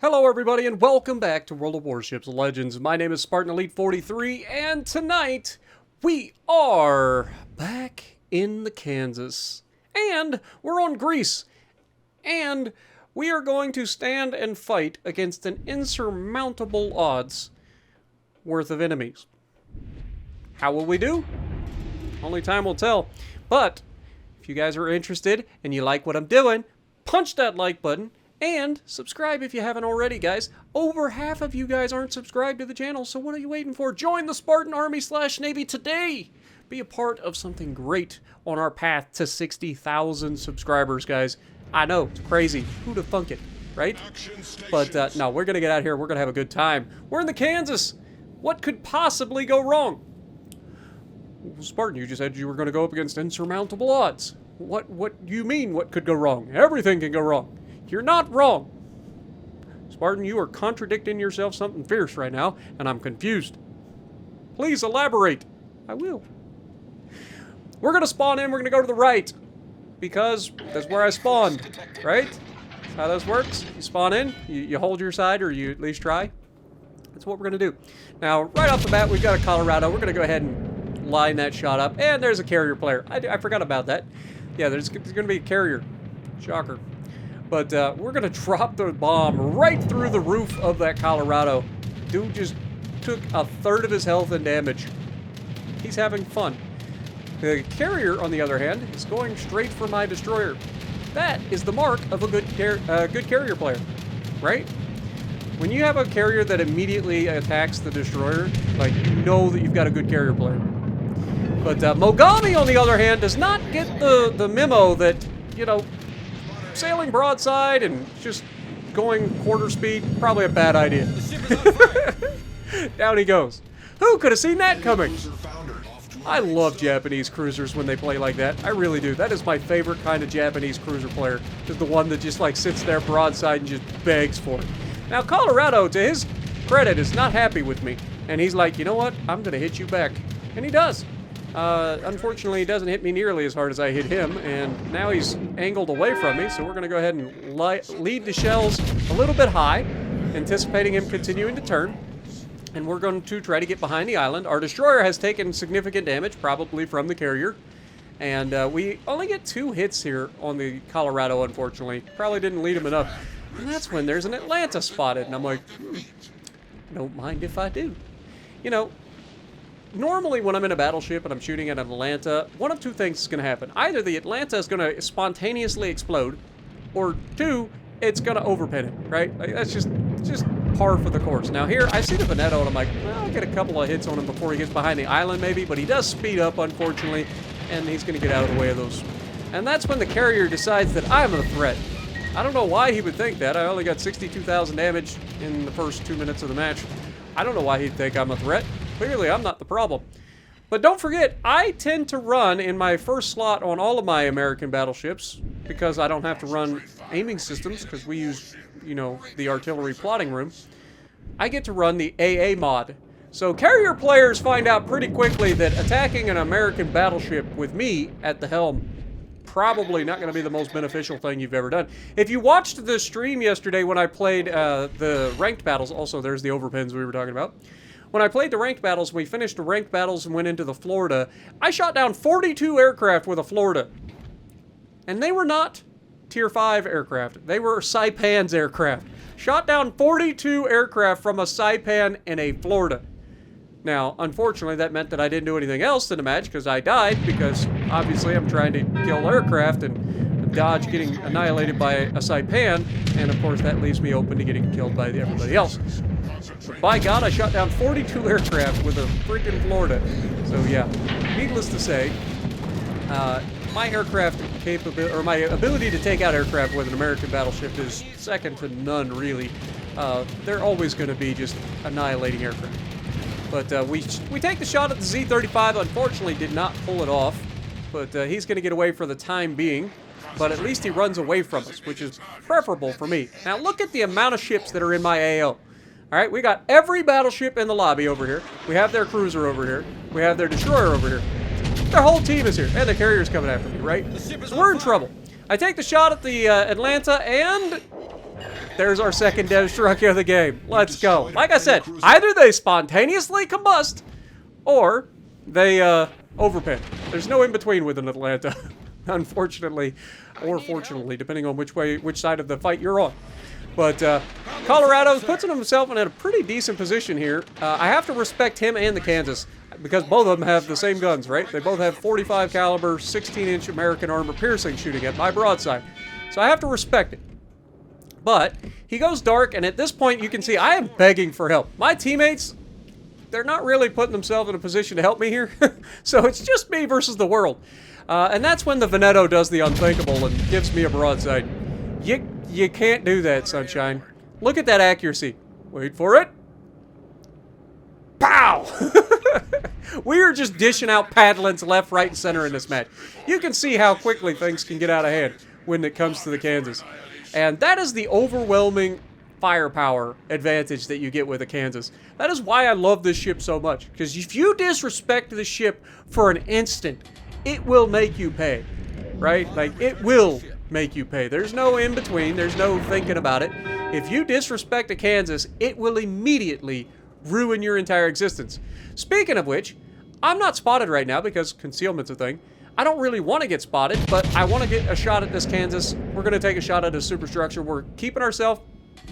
Hello everybody and welcome back to World of Warships Legends. My name is Spartan Elite 43 and tonight we are back in the Kansas. And we're on Greece. And we are going to stand and fight against an insurmountable odds worth of enemies. How will we do? Only time will tell. But if you guys are interested and you like what I'm doing, punch that like button. And subscribe if you haven't already, guys. Over half of you guys aren't subscribed to the channel, so what are you waiting for? Join the Spartan Army/Navy today! Be a part of something great on our path to 60,000 subscribers, guys. I know, it's crazy. Who'd have thunk it, right? But no, we're gonna get out here. We're gonna have a good time. We're in the Kansas. What could possibly go wrong? Well, Spartan, you just said you were gonna go up against insurmountable odds. What do you mean, what could go wrong? Everything can go wrong. You're not wrong. Spartan, you are contradicting yourself something fierce right now, and I'm confused. Please elaborate. I will. We're going to spawn in. We're going to go to the right, because that's where I spawned, right? That's how this works. You spawn in, you hold your side, or you at least try. That's what we're going to do. Now, right off the bat, we've got a Colorado. We're going to go ahead and line that shot up, and there's a carrier player. I forgot about that. Yeah, there's going to be a carrier. Shocker. But we're going to drop the bomb right through the roof of that Colorado. Dude just took a third of his health and damage. He's having fun. The carrier, on the other hand, is going straight for my destroyer. That is the mark of a good carrier player, right? When you have a carrier that immediately attacks the destroyer, like, you know that you've got a good carrier player. But Mogami, on the other hand, does not get the memo that, you know, sailing broadside and just going quarter speed, probably a bad idea. Down he goes. Who could have seen that coming? I love Japanese cruisers when they play like that. I really do. That is my favorite kind of Japanese cruiser player. Is the one that just like sits there broadside and just begs for it. Now Colorado, to his credit, is not happy with me. And he's like, you know what? I'm going to hit you back. And he does. Unfortunately, he doesn't hit me nearly as hard as I hit him, and now he's angled away from me, so we're going to go ahead and lead the shells a little bit high, anticipating him continuing to turn, and we're going to try to get behind the island. Our destroyer has taken significant damage, probably from the carrier, and we only get 2 hits here on the Colorado, unfortunately. Probably didn't lead him enough. And that's when there's an Atlanta spotted, and I'm like, don't mind if I do. You know, normally when I'm in a battleship and I'm shooting at an Atlanta, one of 2 things is going to happen. Either the Atlanta is going to spontaneously explode, or 2, it's going to overpin it, right? Like, that's just par for the course. Now here, I see the Veneto and I'm like, well, I'll get a couple of hits on him before he gets behind the island maybe, but he does speed up, unfortunately, and he's going to get out of the way of those. And that's when the carrier decides that I'm a threat. I don't know why he would think that. I only got 62,000 damage in the first 2 minutes of the match. I don't know why he'd think I'm a threat. Clearly, I'm not the problem. But don't forget, I tend to run in my first slot on all of my American battleships because I don't have to run aiming systems because we use, you know, the artillery plotting room. I get to run the AA mod. So carrier players find out pretty quickly that attacking an American battleship with me at the helm probably not going to be the most beneficial thing you've ever done. If you watched the stream yesterday when I played the ranked battles, also there's the overpins we were talking about. When I played the ranked battles, we finished the ranked battles and went into the Florida. I shot down 42 aircraft with a Florida. And they were not Tier 5 aircraft. They were Saipan's aircraft. Shot down 42 aircraft from a Saipan in a Florida. Now, unfortunately, that meant that I didn't do anything else in the match because I died because, obviously, I'm trying to kill aircraft and dodge getting annihilated by a Saipan. And, of course, that leaves me open to getting killed by everybody else. But by God, I shot down 42 aircraft with a freaking Florida. So yeah, needless to say, my aircraft capability, or my ability to take out aircraft with an American battleship is second to none, really. They're always going to be just annihilating aircraft. But we take the shot at the Z-35. Unfortunately, did not pull it off. But he's going to get away for the time being. But at least he runs away from us, which is preferable for me. Now look at the amount of ships that are in my AO. Alright, we got every battleship in the lobby over here. We have their cruiser over here. We have their destroyer over here. Their whole team is here. And the carrier's coming after me, right? So we're in trouble. I take the shot at the Atlanta, and there's our second destruct of the game. Let's go. Like I said, either they spontaneously combust, or they overpin. There's no in between with an Atlanta, unfortunately, or fortunately, depending on which side of the fight you're on. But Colorado's puts himself in a pretty decent position here. I have to respect him and the Kansas, because both of them have the same guns, right? They both have 45 caliber, 16-inch American armor piercing shooting at my broadside. So I have to respect it. But he goes dark, and at this point you can see I am begging for help. My teammates, they're not really putting themselves in a position to help me here. So it's just me versus the world. And that's when the Veneto does the unthinkable and gives me a broadside. You can't do that, Sunshine. Look at that accuracy. Wait for it. Pow! We are just dishing out paddlings left, right, and center in this match. You can see how quickly things can get out of hand when it comes to the Kansas. And that is the overwhelming firepower advantage that you get with a Kansas. That is why I love this ship so much. Because if you disrespect the ship for an instant, it will make you pay. Right? Like, it will make you pay. There's no in between. There's no thinking about it. If you disrespect a Kansas, it will immediately ruin your entire existence. Speaking of which, I'm not spotted right now because concealment's a thing. I don't really want to get spotted, but I want to get a shot at this Kansas. We're going to take a shot at a superstructure. We're keeping ourselves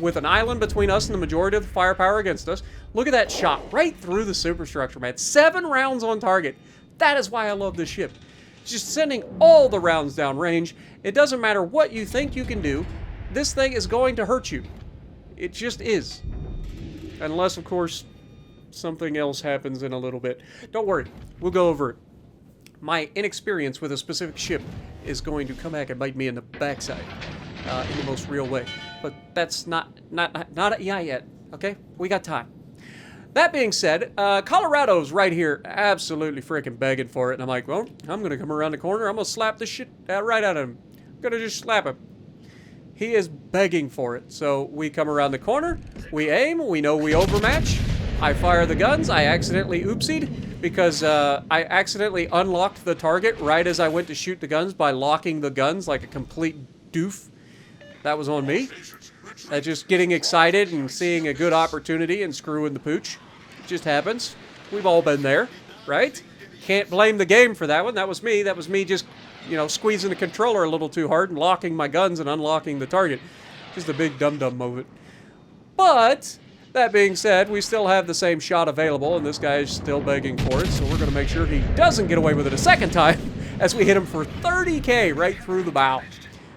with an island between us and the majority of the firepower against us. Look at that shot right through the superstructure, man. 7 rounds on target. That is why I love this ship. Just sending all the rounds down range. It doesn't matter what you think you can do. This thing is going to hurt you. It just is. Unless, of course, something else happens in a little bit. Don't worry. We'll go over it. My inexperience with a specific ship is going to come back and bite me in the backside in the most real way. But that's not yet. Okay? We got time. That being said, Colorado's right here absolutely freaking begging for it. And I'm like, well, I'm going to come around the corner. I'm going to slap this shit right out of him. I'm going to just slap him. He is begging for it. So we come around the corner. We aim. We know we overmatch. I fire the guns. I accidentally oopsied because I accidentally unlocked the target right as I went to shoot the guns by locking the guns like a complete doof. That was on me. Just getting excited and seeing a good opportunity and screwing the pooch. It just happens. We've all been there, right? Can't blame the game for that one. That was me. That was me just, you know, squeezing the controller a little too hard and locking my guns and unlocking the target. Just a big dum-dum moment. But that being said, we still have the same shot available, and this guy is still begging for it, so we're going to make sure he doesn't get away with it a second time as we hit him for 30K right through the bow.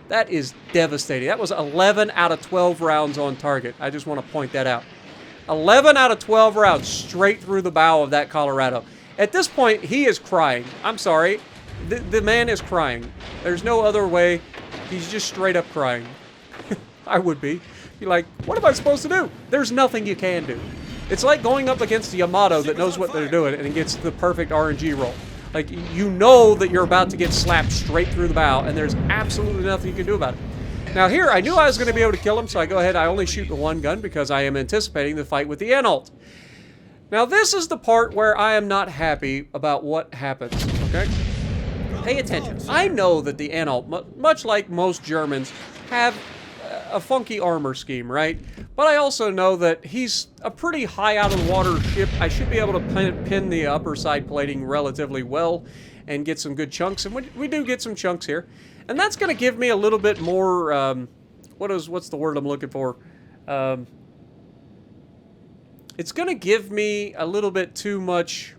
That is devastating. That was 11 out of 12 rounds on target. I just want to point that out. 11 out of 12 rounds straight through the bow of that Colorado. At this point, he is crying. I'm sorry. The man is crying. There's no other way. He's just straight up crying. I would be. You're like, what am I supposed to do? There's nothing you can do. It's like going up against a Yamato that knows what they're doing and gets the perfect RNG roll. Like, you know that you're about to get slapped straight through the bow, and there's absolutely nothing you can do about it. Now here, I knew I was going to be able to kill him, so I go ahead, I only shoot the one gun because I am anticipating the fight with the Anhalt. Now this is the part where I am not happy about what happens, okay? Pay attention. I know that the Anhalt, much like most Germans, have a funky armor scheme, right? But I also know that he's a pretty high out of the water ship. I should be able to pin the upper side plating relatively well and get some good chunks, and we do get some chunks here. And that's going to give me a little bit more, what's the word I'm looking for? It's going to give me a little bit too much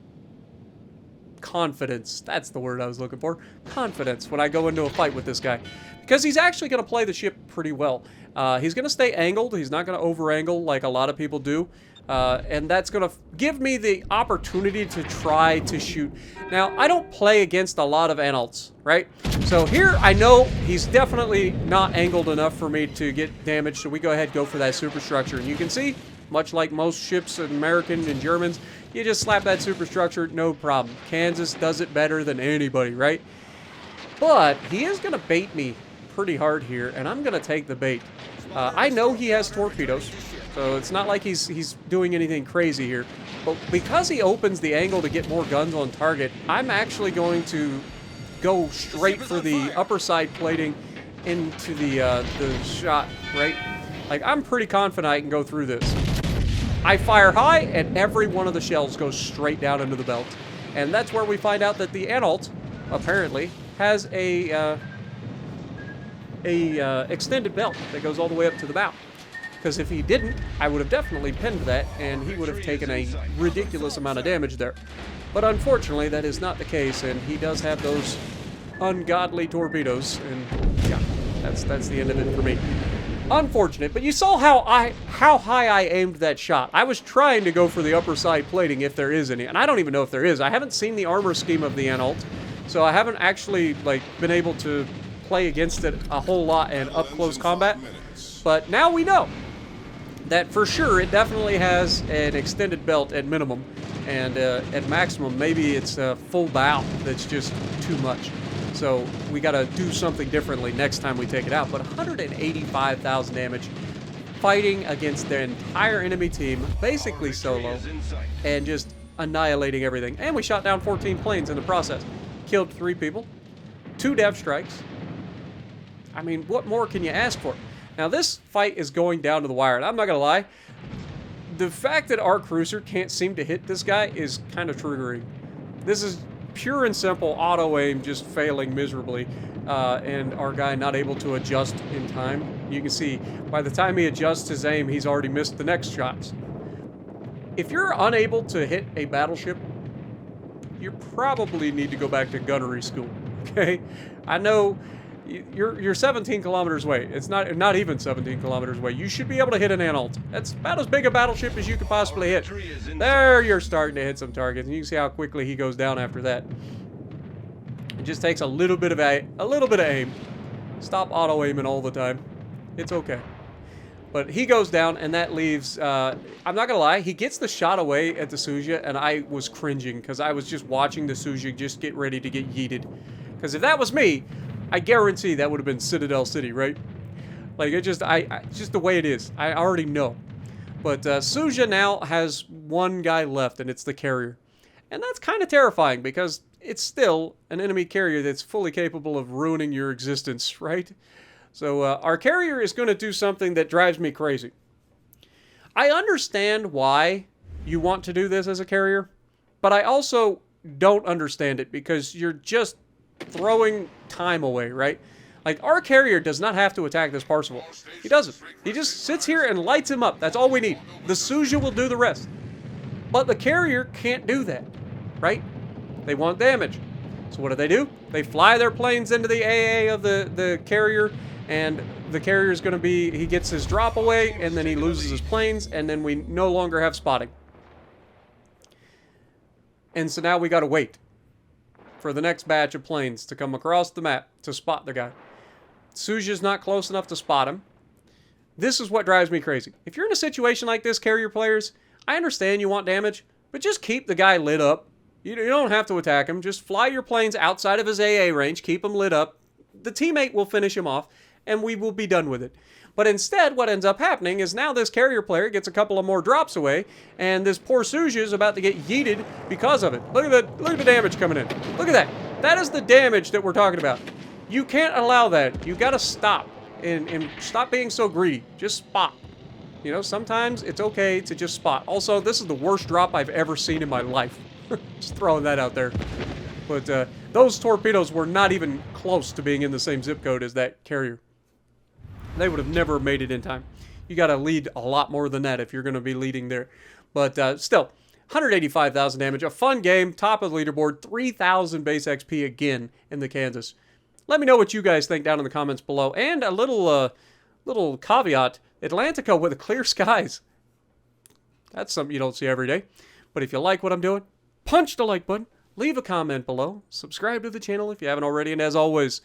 confidence. That's the word I was looking for. Confidence when I go into a fight with this guy. Because he's actually going to play the ship pretty well. He's going to stay angled. He's not going to over-angle like a lot of people do. And that's going to give me the opportunity to try to shoot. Now, I don't play against a lot of Anhalts, right? So here, I know he's definitely not angled enough for me to get damage, so we go ahead and go for that superstructure. And you can see, much like most ships, American and Germans, you just slap that superstructure, no problem. Kansas does it better than anybody, right? But he is going to bait me pretty hard here, and I'm going to take the bait. I know he has torpedoes, so it's not like he's doing anything crazy here. But because he opens the angle to get more guns on target, I'm actually going to go straight for the upper side plating into the shot, right? Like, I'm pretty confident I can go through this. I fire high, and every one of the shells goes straight down into the belt. And that's where we find out that the Anhalt, apparently, has a extended belt that goes all the way up to the bow. Because if he didn't, I would have definitely pinned that, and he would have taken a ridiculous amount of damage there. But unfortunately, that is not the case, and he does have those ungodly torpedoes, and yeah, that's the end of it for me. Unfortunate, but you saw how high I aimed that shot. I was trying to go for the upper side plating if there is any, and I don't even know if there is. I haven't seen the armor scheme of the Anhalt, so I haven't actually like been able to play against it a whole lot in up-close combat. But now we know that for sure it definitely has an extended belt at minimum, and at maximum maybe it's a full bow that's just too much. So we got to do something differently next time we take it out. But 185,000 damage, fighting against their entire enemy team, basically solo, and just annihilating everything. And we shot down 14 planes in the process. Killed 3 people, 2 dev strikes. I mean, what more can you ask for? Now this fight is going down to the wire, and I'm not gonna lie, the fact that our cruiser can't seem to hit this guy is kind of triggering. This is pure and simple auto aim just failing miserably, and our guy not able to adjust in time. You can see by the time he adjusts his aim, he's already missed the next shots. If you're unable to hit a battleship, you probably need to go back to gunnery school. Okay, I know you're 17 kilometers away. It's not even 17 kilometers away. You should be able to hit an Anhalt. That's about as big a battleship as you could possibly hit. There, you're starting to hit some targets, and you can see how quickly he goes down after that. It just takes a little bit of aim. Stop auto aiming all the time. It's okay. But he goes down, and that leaves. I'm not gonna lie. He gets the shot away at the Suja, and I was cringing because I was just watching the Suja just get ready to get yeeted. Because if that was me, I guarantee that would have been Citadel City, right? Like, just the way it is. I already know. But Suja now has one guy left, and it's the carrier. And that's kind of terrifying, because it's still an enemy carrier that's fully capable of ruining your existence, right? So our carrier is going to do something that drives me crazy. I understand why you want to do this as a carrier, but I also don't understand it, because you're just throwing time away, right? Like, our carrier does not have to attack this Parsifal. He doesn't. He just sits here and lights him up. That's all we need. The Suja will do the rest. But the carrier can't do that, right? They want damage. So what do? They fly their planes into the AA of the carrier, and the carrier is going to be, he gets his drop away, and then he loses his planes, and then we no longer have spotting. And so now we got to wait for the next batch of planes to come across the map to spot the guy. Suja's not close enough to spot him. This is what drives me crazy. If you're in a situation like this, carrier players, I understand you want damage, but just keep the guy lit up. You don't have to attack him. Just fly your planes outside of his AA range, keep him lit up. The teammate will finish him off, and we will be done with it. But instead, what ends up happening is now this carrier player gets a couple of more drops away, and this poor Suja is about to get yeeted because of it. Look at the damage coming in. Look at that. That is the damage that we're talking about. You can't allow that. You gotta stop and stop being so greedy. Just spot. You know, sometimes it's okay to just spot. Also, this is the worst drop I've ever seen in my life. Just throwing that out there. But those torpedoes were not even close to being in the same zip code as that carrier. They would have never made it in time. You got to lead a lot more than that if you're going to be leading there. But still, 185,000 damage. A fun game. Top of the leaderboard. 3,000 base XP again in the Kansas. Let me know what you guys think down in the comments below. And a little caveat. Atlantica with clear skies. That's something you don't see every day. But if you like what I'm doing, punch the like button. Leave a comment below. Subscribe to the channel if you haven't already. And as always,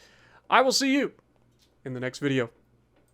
I will see you in the next video.